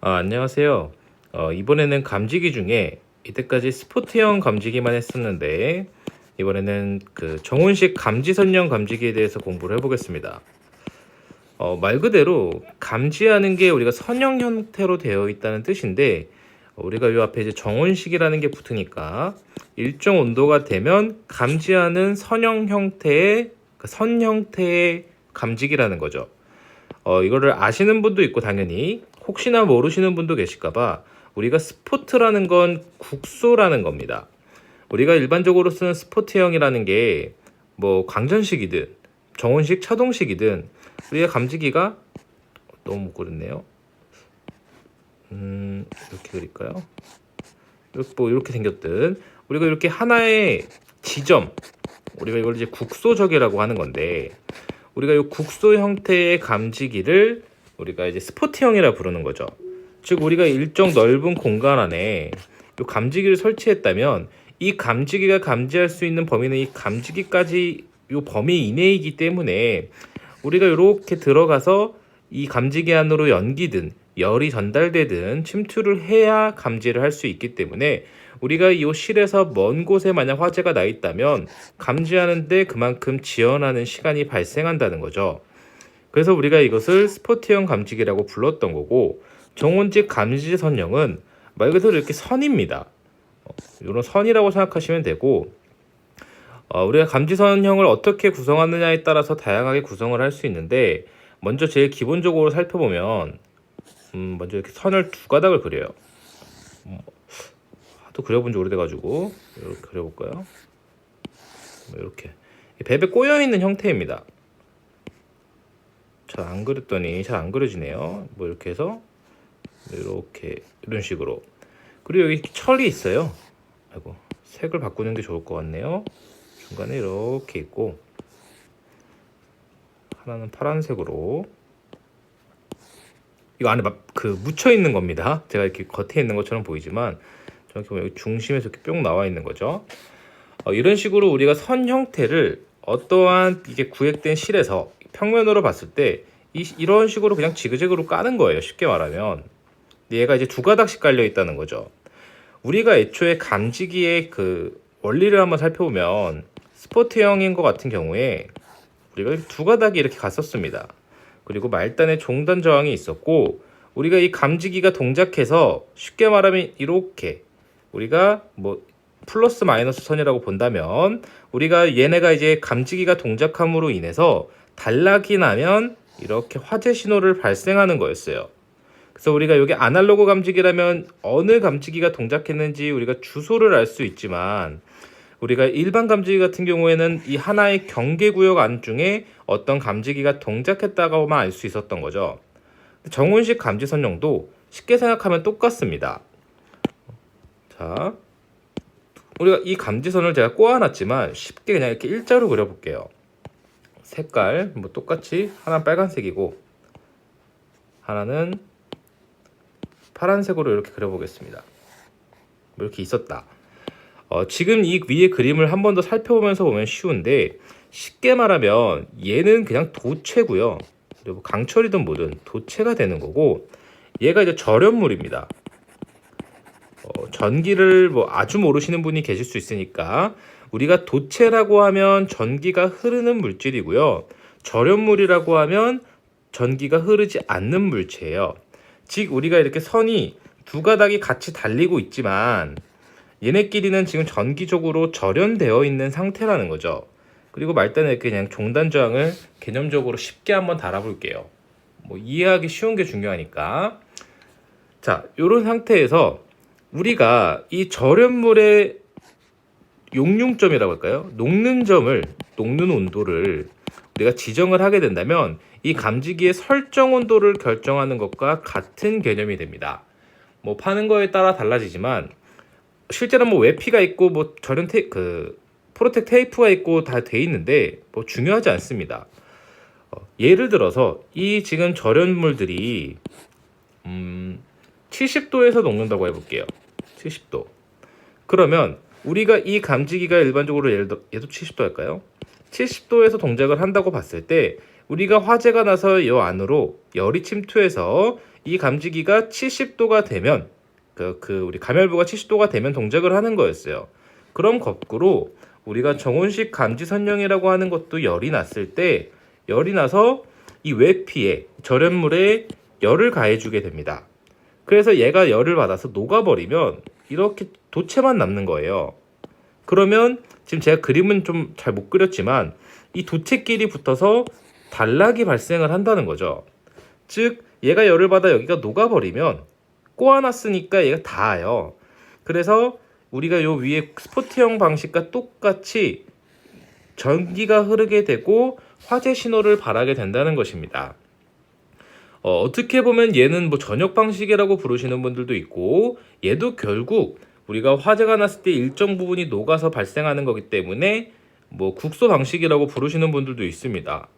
안녕하세요. 이번에는 감지기 중에 이때까지 스포트형 감지기만 했었는데 이번에는 그 정원식 감지선형 감지기에 대해서 공부를 해보겠습니다. 말 그대로 감지하는 게 우리가 선형 형태로 되어 있다는 뜻인데 우리가 이 앞에 이제 정원식이라는 게 붙으니까 일정 온도가 되면 감지하는 선형 형태의 선 형태의 감지기라는 거죠. 이거를 아시는 분도 있고 당연히 혹시나 모르시는 분도 계실까봐 우리가 스포트라는 건 국소라는 겁니다. 우리가 일반적으로 쓰는 스포트형이라는 게 뭐 광전식이든 정원식 차동식이든 우리가 감지기가 너무 못 그렸네요. 이렇게 그릴까요? 이렇게 생겼든 우리가 이렇게 하나의 지점, 우리가 이걸 이제 국소적이라고 하는 건데 우리가 이 국소 형태의 감지기를 우리가 이제 스포트형이라 부르는 거죠. 즉 우리가 일정 넓은 공간 안에 이 감지기를 설치했다면 이 감지기가 감지할 수 있는 범위는 이 감지기까지 이 범위 이내이기 때문에 우리가 이렇게 들어가서 이 감지기 안으로 연기든 열이 전달되든 침투를 해야 감지를 할 수 있기 때문에 우리가 이 실에서 먼 곳에 만약 화재가 나 있다면 감지하는데 그만큼 지연하는 시간이 발생한다는 거죠. 그래서 우리가 이것을 스포트형 감지기라고 불렀던 거고 정원식 감지 선형은 말 그대로 이렇게 선입니다. 이런 선이라고 생각하시면 되고 우리가 감지 선형을 어떻게 구성하느냐에 따라서 다양하게 구성을 할 수 있는데 먼저 제일 기본적으로 살펴보면 먼저 이렇게 선을 두 가닥을 그려요. 하도 그려본 지 오래돼가지고 이렇게 그려볼까요? 이렇게 벨에 꼬여있는 형태입니다. 잘 안 그렸더니 잘 안 그려지네요. 뭐 이렇게 해서 이렇게 이런 식으로. 그리고 여기 철이 있어요. 아이고, 색을 바꾸는 게 좋을 것 같네요. 중간에 이렇게 있고 하나는 파란색으로. 이거 안에 묻혀 있는 겁니다. 제가 이렇게 겉에 있는 것처럼 보이지만 정확히 보면 여기 중심에서 이렇게 뿅 나와 있는 거죠. 이런 식으로 우리가 선 형태를 어떠한 이게 구획된 실에서 평면으로 봤을 때 이런 식으로 그냥 지그재그로 까는 거예요. 쉽게 말하면 얘가 이제 두 가닥씩 깔려 있다는 거죠. 우리가 애초에 감지기의 그 원리를 한번 살펴보면 스포트형인 것 같은 경우에 우리가 두 가닥이 이렇게 갔었습니다. 그리고 말단에 종단 저항이 있었고 우리가 이 감지기가 동작해서 쉽게 말하면 이렇게 우리가 뭐 플러스 마이너스 선이라고 본다면 우리가 얘네가 이제 감지기가 동작함으로 인해서 단락이 나면 이렇게 화재 신호를 발생하는 거였어요. 그래서 우리가 여기 아날로그 감지기라면 어느 감지기가 동작했는지 우리가 주소를 알 수 있지만 우리가 일반 감지기 같은 경우에는 이 하나의 경계구역 안중에 어떤 감지기가 동작했다고만 알 수 있었던 거죠. 정원식 감지 선형도 쉽게 생각하면 똑같습니다. 자, 우리가 이 감지선을 제가 꼬아놨지만 쉽게 그냥 이렇게 일자로 그려볼게요. 색깔 뭐 똑같이 하나는 빨간색이고 하나는 파란색으로 이렇게 그려보겠습니다. 뭐 이렇게 있었다. 지금 이 위에 그림을 한 번 더 살펴보면서 보면 쉬운데 쉽게 말하면 얘는 그냥 도체고요. 그리고 강철이든 뭐든 도체가 되는 거고 얘가 이제 절연물입니다. 전기를 뭐 아주 모르시는 분이 계실 수 있으니까 우리가 도체라고 하면 전기가 흐르는 물질이고요. 절연물이라고 하면 전기가 흐르지 않는 물체예요. 즉 우리가 이렇게 선이 두 가닥이 같이 달리고 있지만 얘네끼리는 지금 전기적으로 절연되어 있는 상태라는 거죠. 그리고 말단에 이렇게 그냥 종단 저항을 개념적으로 쉽게 한번 달아볼게요. 뭐 이해하기 쉬운 게 중요하니까. 자, 이런 상태에서 우리가 이 절연물의 용융점이라고 할까요? 녹는 온도를 우리가 지정을 하게 된다면 이 감지기의 설정 온도를 결정하는 것과 같은 개념이 됩니다. 뭐 파는 거에 따라 달라지지만 실제로 뭐 외피가 있고 뭐 프로텍 테이프가 있고 다 돼 있는데 뭐 중요하지 않습니다. 예를 들어서 이 지금 절연물들이 70도에서 녹는다고 해볼게요. 70도. 그러면 우리가 이 감지기가 일반적으로 얘도 70도 할까요? 70도에서 동작을 한다고 봤을 때 우리가 화재가 나서 이 안으로 열이 침투해서 이 감지기가 70도가 되면 우리 감열부가 70도가 되면 동작을 하는 거였어요. 그럼 거꾸로 우리가 정온식 감지 선령이라고 하는 것도 열이 났을 때 열이 나서 이 외피에 절연물에 열을 가해주게 됩니다. 그래서 얘가 열을 받아서 녹아버리면 이렇게 도체만 남는 거예요. 그러면 지금 제가 그림은 좀 잘 못 그렸지만 이 도체끼리 붙어서 단락이 발생을 한다는 거죠. 즉 얘가 열을 받아 여기가 녹아버리면 꼬아놨으니까 얘가 닿아요. 그래서 우리가 요 위에 스포트형 방식과 똑같이 전기가 흐르게 되고 화재 신호를 발하게 된다는 것입니다. 어떻게 보면 얘는 뭐 전역 방식이라고 부르시는 분들도 있고, 얘도 결국 우리가 화재가 났을 때 일정 부분이 녹아서 발생하는 거기 때문에 뭐 국소 방식이라고 부르시는 분들도 있습니다.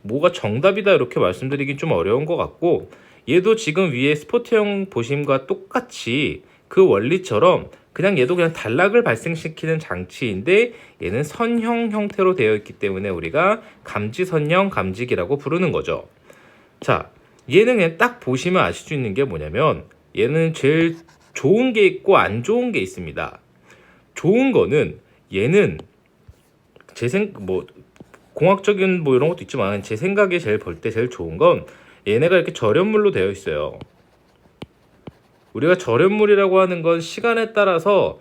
뭐가 정답이다 이렇게 말씀드리긴 좀 어려운 것 같고, 얘도 지금 위에 스포트형 보심과 똑같이 그 원리처럼 그냥 얘도 그냥 단락을 발생시키는 장치인데 얘는 선형 형태로 되어 있기 때문에 우리가 감지선형 감지기라고 부르는 거죠. 자, 얘는 그냥 딱 보시면 아실 수 있는 게 뭐냐면 얘는 제일 좋은 게 있고 안 좋은 게 있습니다. 좋은 거는 얘는 공학적인 뭐 이런 것도 있지만 제 생각에 볼 때 제일 좋은 건 얘네가 이렇게 절연물로 되어 있어요. 우리가 절연물이라고 하는 건 시간에 따라서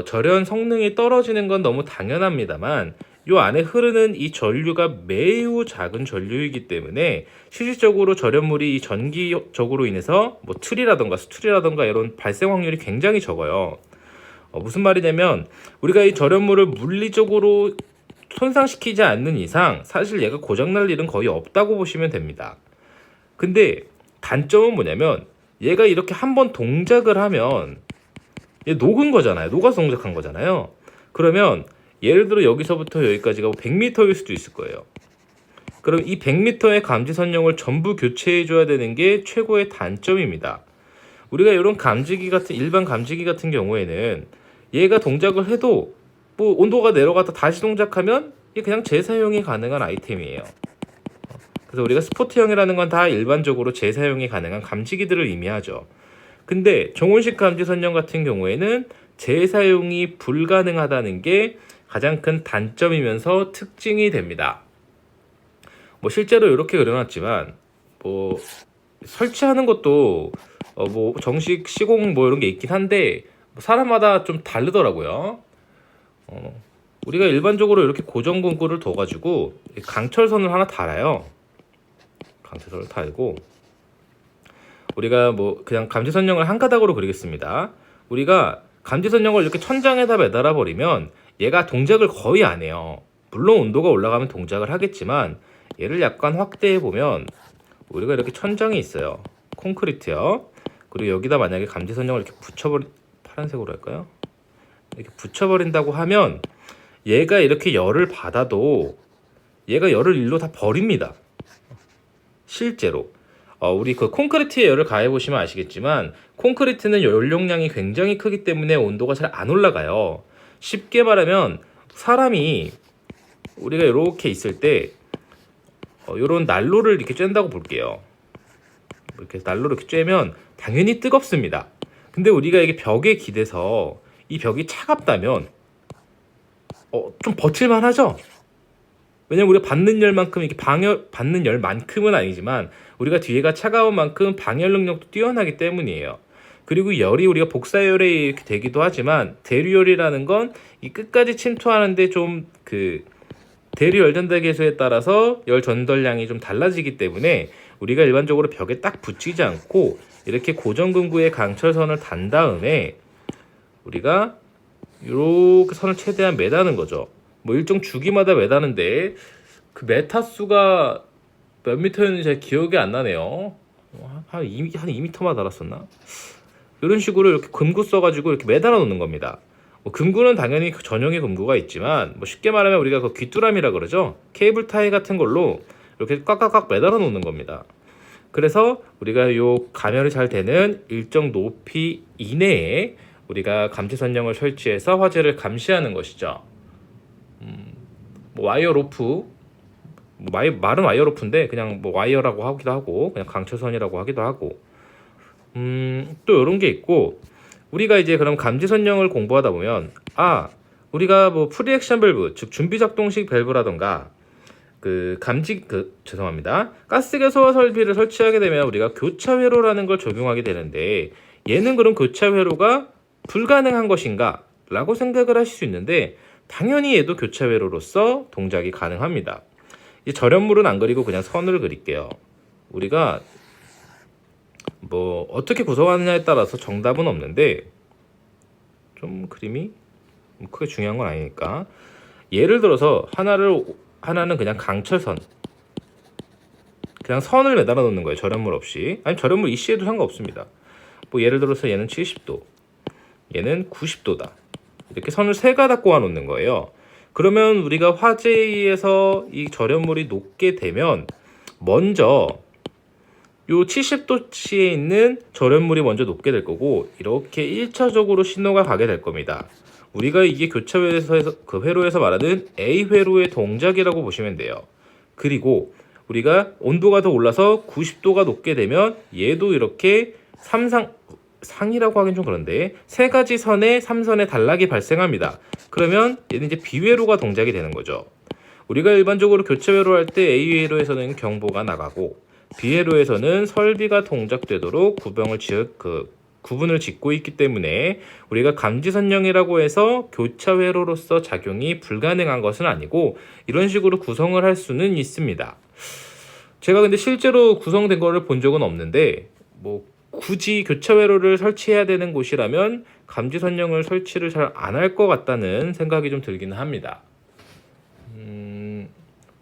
절연 성능이 떨어지는 건 너무 당연합니다만 요 안에 흐르는 이 전류가 매우 작은 전류이기 때문에 실질적으로 절연물이 이 전기적으로 인해서 뭐 틀이라던가 수틀이라던가 이런 발생 확률이 굉장히 적어요. 무슨 말이냐면 우리가 이 절연물을 물리적으로 손상시키지 않는 이상 사실 얘가 고장날 일은 거의 없다고 보시면 됩니다. 근데 단점은 뭐냐면 얘가 이렇게 한번 동작을 하면 얘 녹은 거잖아요. 녹아서 동작한 거잖아요. 그러면 예를 들어 여기서부터 여기까지가 100m일 수도 있을 거예요. 그럼 이 100m의 감지 선령을 전부 교체해 줘야 되는 게 최고의 단점입니다. 우리가 이런 일반 감지기 같은 경우에는 얘가 동작을 해도 뭐 온도가 내려갔다 다시 동작하면 이게 그냥 재사용이 가능한 아이템이에요. 그래서 우리가 스포트형이라는 건 다 일반적으로 재사용이 가능한 감지기들을 의미하죠. 근데 정온식 감지 선령 같은 경우에는 재사용이 불가능하다는 게 가장 큰 단점이면서 특징이 됩니다. 뭐 실제로 이렇게 그려놨지만 뭐 설치하는 것도 뭐 정식 시공 뭐 이런 게 있긴 한데 사람마다 좀 다르더라고요. 우리가 일반적으로 이렇게 고정 공구를 둬가지고 강철선을 하나 달아요. 강철선을 달고 우리가 뭐 그냥 감지선령을 한 가닥으로 그리겠습니다. 우리가 감지선령을 이렇게 천장에다 매달아 버리면 얘가 동작을 거의 안 해요. 물론 온도가 올라가면 동작을 하겠지만 얘를 약간 확대해 보면 우리가 이렇게 천장이 있어요. 콘크리트요. 그리고 여기다 만약에 감지선령을 이렇게 파란색으로 할까요? 이렇게 붙여버린다고 하면 얘가 이렇게 열을 받아도 얘가 열을 일로 다 버립니다. 실제로 우리 그 콘크리트에 열을 가해 보시면 아시겠지만 콘크리트는 열용량이 굉장히 크기 때문에 온도가 잘 안 올라가요. 쉽게 말하면 사람이 우리가 이렇게 있을 때 이런 난로를 이렇게 쬐다고 볼게요. 이렇게 난로를 이렇게 쬐면 당연히 뜨겁습니다. 근데 우리가 이게 벽에 기대서 이 벽이 차갑다면 좀 버틸만 하죠? 왜냐면 우리가 받는 열만큼 이렇게 받는 열만큼은 아니지만 우리가 뒤에가 차가운 만큼 방열 능력도 뛰어나기 때문이에요. 그리고 열이 우리가 복사열에 이렇게 되기도 하지만 대류열이라는 건 이 끝까지 침투하는데 좀 대류 열전달 계수에 따라서 열 전달량이 좀 달라지기 때문에 우리가 일반적으로 벽에 딱 붙이지 않고 이렇게 고정근구에 강철선을 단 다음에 우리가 이렇게 선을 최대한 매다는 거죠. 뭐 일정 주기마다 매다는데 그 메타 수가 몇 미터였는지 잘 기억이 안 나네요. 한 2미터만 달았었나? 이런 식으로 이렇게 금구 써가지고 이렇게 매달아 놓는 겁니다. 금구는 당연히 전용의 금구가 있지만 쉽게 말하면 우리가 그 귀뚜라미라 그러죠. 케이블 타이 같은 걸로 이렇게 꽉꽉꽉 매달아 놓는 겁니다. 그래서 우리가 요 감열이 잘 되는 일정 높이 이내에 우리가 감지선령을 설치해서 화재를 감시하는 것이죠. 와이어 로프, 말은 와이어 로프인데 그냥 와이어라고 하기도 하고 그냥 강철선이라고 하기도 하고 또 이런 게 있고 우리가 이제 그럼 감지선령을 공부하다 보면 우리가 뭐 프리액션 밸브 즉 준비작동식 밸브라던가 죄송합니다. 가스개소화 설비를 설치하게 되면 우리가 교차 회로라는 걸 적용하게 되는데 얘는 그럼 교차 회로가 불가능한 것인가? 라고 생각을 하실 수 있는데 당연히 얘도 교차 회로로서 동작이 가능합니다. 이 절연물은 안 그리고 그냥 선을 그릴게요. 우리가 뭐 어떻게 구성하느냐에 따라서 정답은 없는데 좀 그림이 크게 중요한 건 아니니까 예를 들어서 하나는 그냥 강철선 그냥 선을 매달아 놓는 거예요. 절연물 없이. 아니 절연물 이씨에도 상관없습니다. 뭐 예를 들어서 얘는 70도 얘는 90도다 이렇게 선을 세 가닥 꼬아 놓는 거예요. 그러면 우리가 화재에서 이 절연물이 녹게 되면 먼저 요 70도치에 있는 절연물이 먼저 녹게 될 거고 이렇게 1차적으로 신호가 가게 될 겁니다. 우리가 이게 교차회로에서 그 회로에서 말하는 A 회로의 동작이라고 보시면 돼요. 그리고 우리가 온도가 더 올라서 90도가 녹게 되면 얘도 이렇게 상이라고 하긴 좀 그런데 세 가지 선의 3선의 단락이 발생합니다. 그러면 얘는 이제 B회로가 동작이 되는 거죠. 우리가 일반적으로 교차회로 할 때 A회로에서는 경보가 나가고 B회로에서는 설비가 동작되도록 구분을 짓고 있기 때문에 우리가 감지선령이라고 해서 교차회로로서 작용이 불가능한 것은 아니고 이런 식으로 구성을 할 수는 있습니다. 제가 근데 실제로 구성된 거를 본 적은 없는데 뭐 굳이 교차회로를 설치해야 되는 곳이라면 감지선령을 설치를 잘 안 할 것 같다는 생각이 좀 들기는 합니다.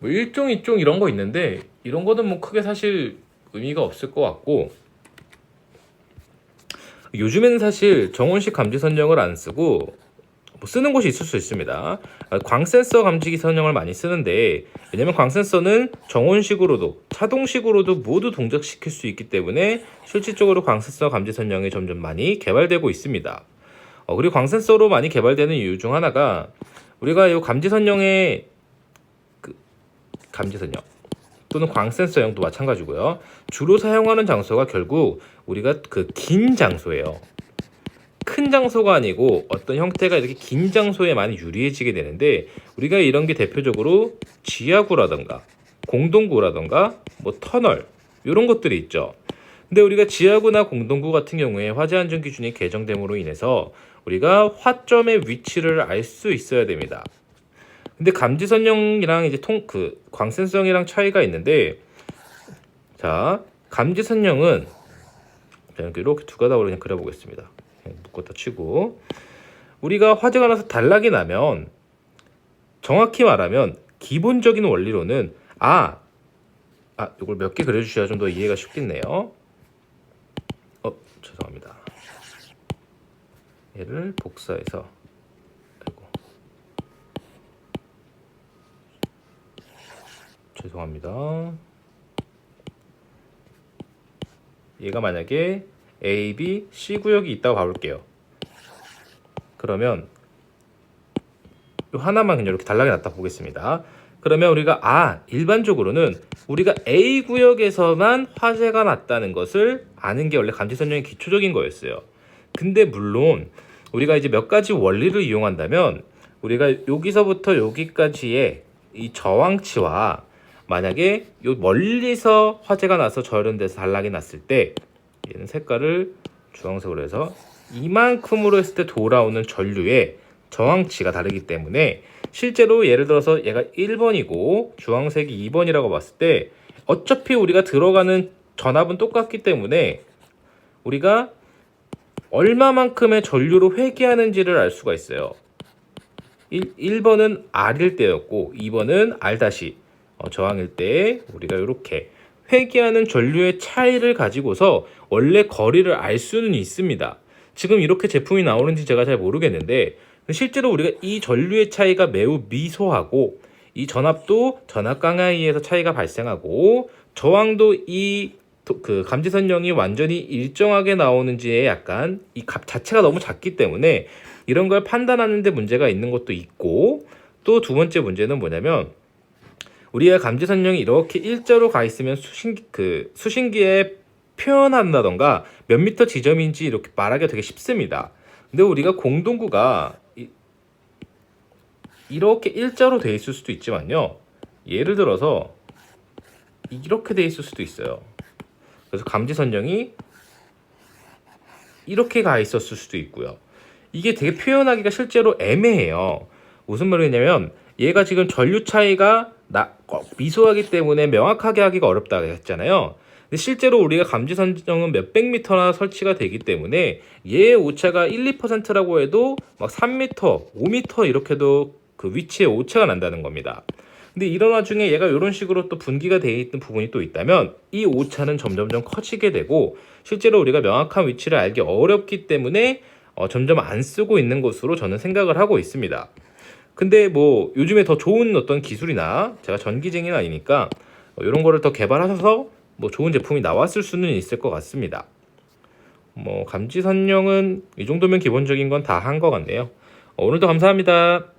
뭐 1종, 2종 이런 거 있는데 이런 거는 뭐 크게 사실 의미가 없을 것 같고 요즘에는 사실 정원식 감지선령을 안 쓰고 뭐 쓰는 곳이 있을 수 있습니다. 광센서 감지기 선령을 많이 쓰는데 왜냐면 광센서는 정원식으로도 자동식으로도 모두 동작시킬 수 있기 때문에 실질적으로 광센서 감지 선령이 점점 많이 개발되고 있습니다. 그리고 광센서로 많이 개발되는 이유 중 하나가 우리가 이 감지 선령의 감지 선령 또는 광센서형도 마찬가지고요. 주로 사용하는 장소가 결국 우리가 긴 장소예요. 큰 장소가 아니고 어떤 형태가 이렇게 긴 장소에 많이 유리해지게 되는데 우리가 이런 게 대표적으로 지하구라던가 공동구라던가 뭐 터널 이런 것들이 있죠. 근데 우리가 지하구나 공동구 같은 경우에 화재 안전 기준이 개정됨으로 인해서 우리가 화점의 위치를 알 수 있어야 됩니다. 근데 감지선령이랑 이제 광센서형이랑 차이가 있는데 자 감지선령은 이렇게 두 가닥으로 그냥 그려보겠습니다. 묶었다 치고 우리가 화재가 나서 단락이 나면 정확히 말하면 기본적인 원리로는 이걸 몇 개 그려주셔야 좀 더 이해가 쉽겠네요. 죄송합니다. 얘를 복사해서 죄송합니다. 얘가 만약에 A, B, C 구역이 있다고 봐볼게요. 그러면 요 하나만 그냥 이렇게 단락이 났다 보겠습니다. 그러면 우리가 일반적으로는 우리가 A 구역에서만 화재가 났다는 것을 아는 게 원래 감지선령의 기초적인 거였어요. 근데 물론 우리가 이제 몇 가지 원리를 이용한다면 우리가 여기서부터 여기까지의 이 저항치와 만약에 요 멀리서 화재가 나서 절연돼서 단락이 났을 때 얘는 색깔을 주황색으로 해서 이만큼으로 했을 때 돌아오는 전류의 저항치가 다르기 때문에 실제로 예를 들어서 얘가 1번이고 주황색이 2번이라고 봤을 때 어차피 우리가 들어가는 전압은 똑같기 때문에 우리가 얼마만큼의 전류로 회귀하는지를 알 수가 있어요. 1번은 R일 때였고 2번은 R- 저항일 때 우리가 이렇게 회귀하는 전류의 차이를 가지고서 원래 거리를 알 수는 있습니다. 지금 이렇게 제품이 나오는지 제가 잘 모르겠는데 실제로 우리가 이 전류의 차이가 매우 미소하고 이 전압도 전압 강하에 의해서 차이가 발생하고 저항도 감지선령이 완전히 일정하게 나오는지에 약간 이 값 자체가 너무 작기 때문에 이런 걸 판단하는 데 문제가 있는 것도 있고 또 두 번째 문제는 뭐냐면 우리가 감지선령이 이렇게 일자로 가 있으면 수신기에 표현한다던가 몇 미터 지점인지 이렇게 말하기가 되게 쉽습니다. 근데 우리가 공동구가 이렇게 일자로 돼 있을 수도 있지만요. 예를 들어서 이렇게 돼 있을 수도 있어요. 그래서 감지선형이 이렇게 가 있었을 수도 있고요. 이게 되게 표현하기가 실제로 애매해요. 무슨 말이냐면 얘가 지금 전류 차이가 미소하기 때문에 명확하게 하기가 어렵다고 했잖아요. 근데 실제로 우리가 감지선정은 몇백 미터나 설치가 되기 때문에 얘의 오차가 1, 2%라고 해도 막 3m, 5m 이렇게도 그 위치에 오차가 난다는 겁니다. 근데 이런 와중에 얘가 이런 식으로 또 분기가 되어 있는 부분이 또 있다면 이 오차는 점점점 커지게 되고 실제로 우리가 명확한 위치를 알기 어렵기 때문에 점점 안 쓰고 있는 것으로 저는 생각을 하고 있습니다. 근데 뭐 요즘에 더 좋은 어떤 기술이나 제가 전기쟁이는 아니니까 이런 거를 더 개발하셔서 뭐 좋은 제품이 나왔을 수는 있을 것 같습니다. 뭐 감지 선형은 이 정도면 기본적인 건 다 한 것 같네요. 오늘도 감사합니다.